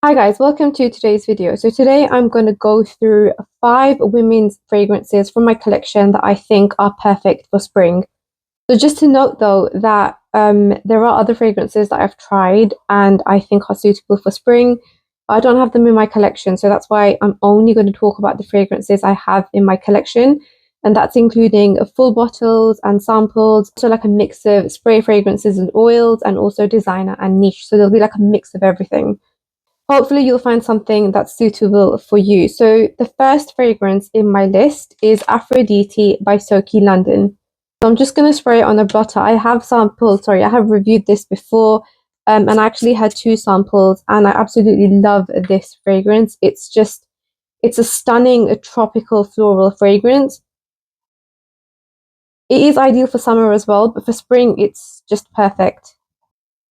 Hi guys, welcome to today's video. So today I'm going to go through 5 women's fragrances from my collection that I think are perfect for spring. So just to note though that there are other fragrances that I've tried and I think are suitable for spring, but I don't have them in my collection. So that's why I'm only going to talk about the fragrances I have in my collection. And that's including full bottles and samples, so like a mix of spray fragrances and oils, and also designer and niche. So there'll be like a mix of everything. Hopefully you'll find something that's suitable for you. So the first fragrance in my list is Aphrodite by Soki London. So I'm just going to spray it on a blotter. I have reviewed this before, and I actually had 2 samples and I absolutely love this fragrance. It's a stunning tropical floral fragrance. It is ideal for summer as well, but for spring it's just perfect.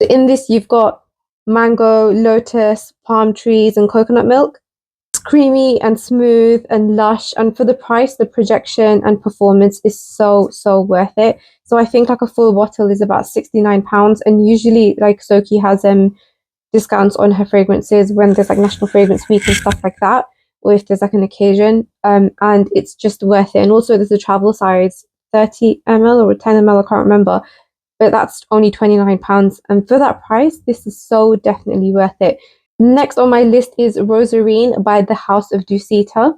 In this you've got mango, lotus, palm trees, and coconut milk. It's creamy and smooth and lush, and for the price, the projection and performance is so worth it. So I think like a full bottle is about £69, and usually like Soki has discounts on her fragrances when there's like National Fragrance Week and stuff like that, or if there's like an occasion. And it's just worth it. And also there's a travel size, 30 ml or 10 ml, I can't remember, but that's only £29. And for that price, this is so definitely worth it. Next on my list is Rosarine by the House of Dusita.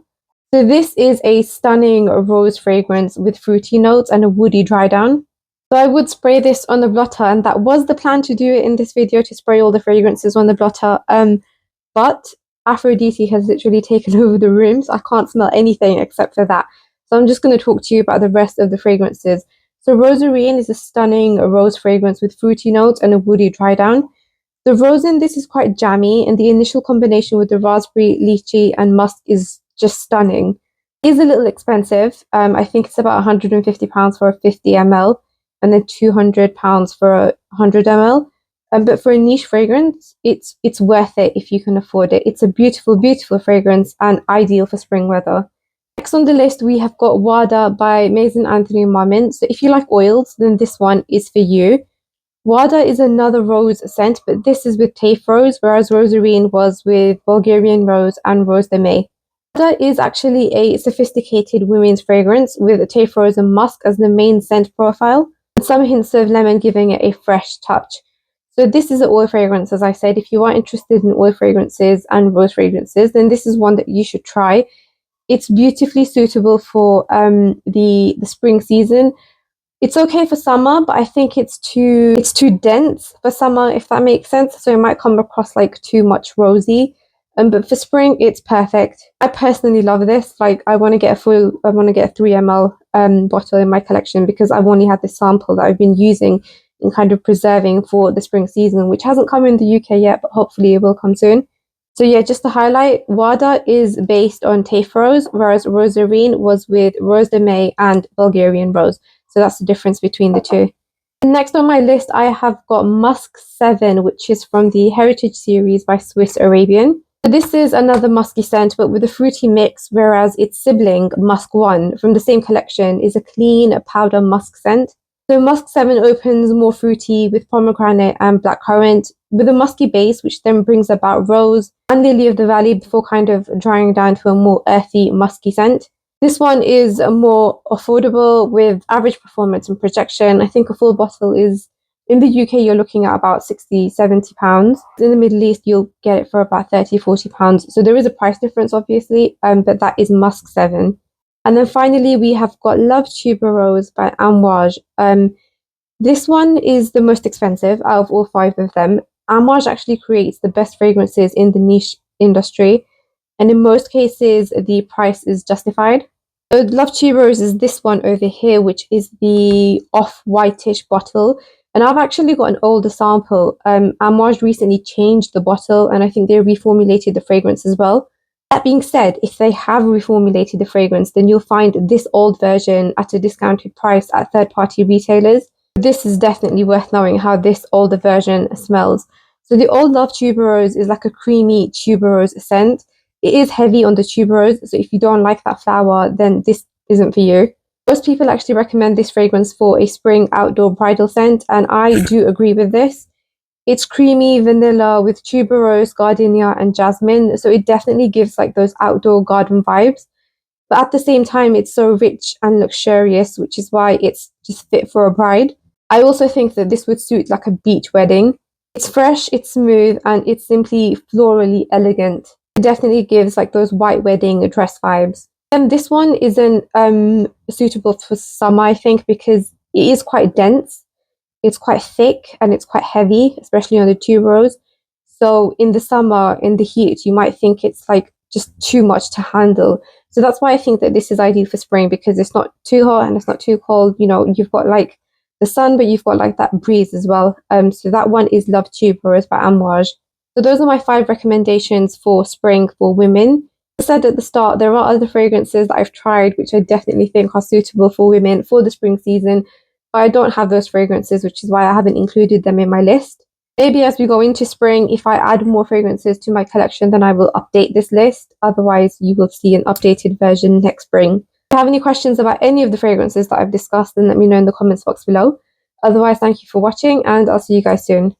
So this is a stunning rose fragrance with fruity notes and a woody dry down. So I would spray this on the blotter, and that was the plan to do it in this video, to spray all the fragrances on the blotter. But Aphrodite has literally taken over the room, so I can't smell anything except for that. So I'm just going to talk to you about the rest of the fragrances. So Rosarine is a stunning rose fragrance with fruity notes and a woody dry down. The rose in this is quite jammy, and the initial combination with the raspberry, lychee, and musk is just stunning. It is a little expensive. I think it's about £150 for a 50 ml, and then £200 for a 100 ml. But for a niche fragrance, it's worth it if you can afford it. It's a beautiful fragrance and ideal for spring weather. Next on the list, we have got Wada by Maison Anthony Marmont. So if you like oils, then this one is for you. Wada is another rose scent, but this is with Tafe Rose, whereas Rosarine was with Bulgarian Rose and Rose de May. Wada is actually a sophisticated women's fragrance with Tafe Rose and musk as the main scent profile, and some hints of lemon giving it a fresh touch. So this is an oil fragrance, as I said. If you are interested in oil fragrances and rose fragrances, then this is one that you should try. It's beautifully suitable for the spring season. It's okay for summer, but I think it's too dense for summer, if that makes sense. So it might come across like too much rosy. But for spring, it's perfect. I personally love this. Like I want to get a 3 ml bottle in my collection, because I've only had this sample that I've been using and kind of preserving for the spring season, which hasn't come in the UK yet, but hopefully it will come soon. So yeah, just to highlight, Wada is based on Tafe Rose, whereas Rosarine was with Rose de May and Bulgarian Rose. So that's the difference between the two. Next on my list, I have got Musk 7, which is from the Heritage series by Swiss Arabian. This is another musky scent, but with a fruity mix, whereas its sibling, Musk 1, from the same collection, is a clean powder musk scent. So Musk 7 opens more fruity with pomegranate and blackcurrant, with a musky base, which then brings about rose and lily of the valley before kind of drying down to a more earthy, musky scent. This one is more affordable with average performance and projection. I think a full bottle is, in the UK, you're looking at about £60–70. In the Middle East, you'll get it for about £30–40. So there is a price difference, obviously, but that is Musk 7. And then finally, we have got Love Tuberose by Amouage. This one is the most expensive out of all 5 of them. Amouage actually creates the best fragrances in the niche industry, and in most cases, the price is justified. So Love Tuberose is this one over here, which is the off-whitish bottle. And I've actually got an older sample. Amouage recently changed the bottle, and I think they reformulated the fragrance as well. That being said, if they have reformulated the fragrance, then you'll find this old version at a discounted price at third-party retailers. This is definitely worth knowing how this older version smells. So the old Love Tuberose is like a creamy tuberose scent. It is heavy on the tuberose, so if you don't like that flower, then this isn't for you. Most people actually recommend this fragrance for a spring outdoor bridal scent, and I do agree with this. It's creamy vanilla with tuberose, gardenia, and jasmine. So it definitely gives like those outdoor garden vibes. But at the same time, it's so rich and luxurious, which is why it's just fit for a bride. I also think that this would suit like a beach wedding. It's fresh, it's smooth, and it's simply florally elegant. It definitely gives like those white wedding dress vibes. And this one isn't suitable for summer, I think, because it is quite dense. It's quite thick and it's quite heavy, especially on the tuberose. So in the summer, in the heat, you might think it's like just too much to handle. So that's why I think that this is ideal for spring, because it's not too hot and it's not too cold. You know, you've got like the sun, but you've got like that breeze as well. So that one is Love Tuberose by Amouage. So those are my 5 recommendations for spring for women. As I said at the start, there are other fragrances that I've tried which I definitely think are suitable for women for the spring season, but I don't have those fragrances, which is why I haven't included them in my list. Maybe as we go into spring, if I add more fragrances to my collection, then I will update this list. Otherwise, you will see an updated version next spring. If you have any questions about any of the fragrances that I've discussed, then let me know in the comments box below. Otherwise, thank you for watching, and I'll see you guys soon.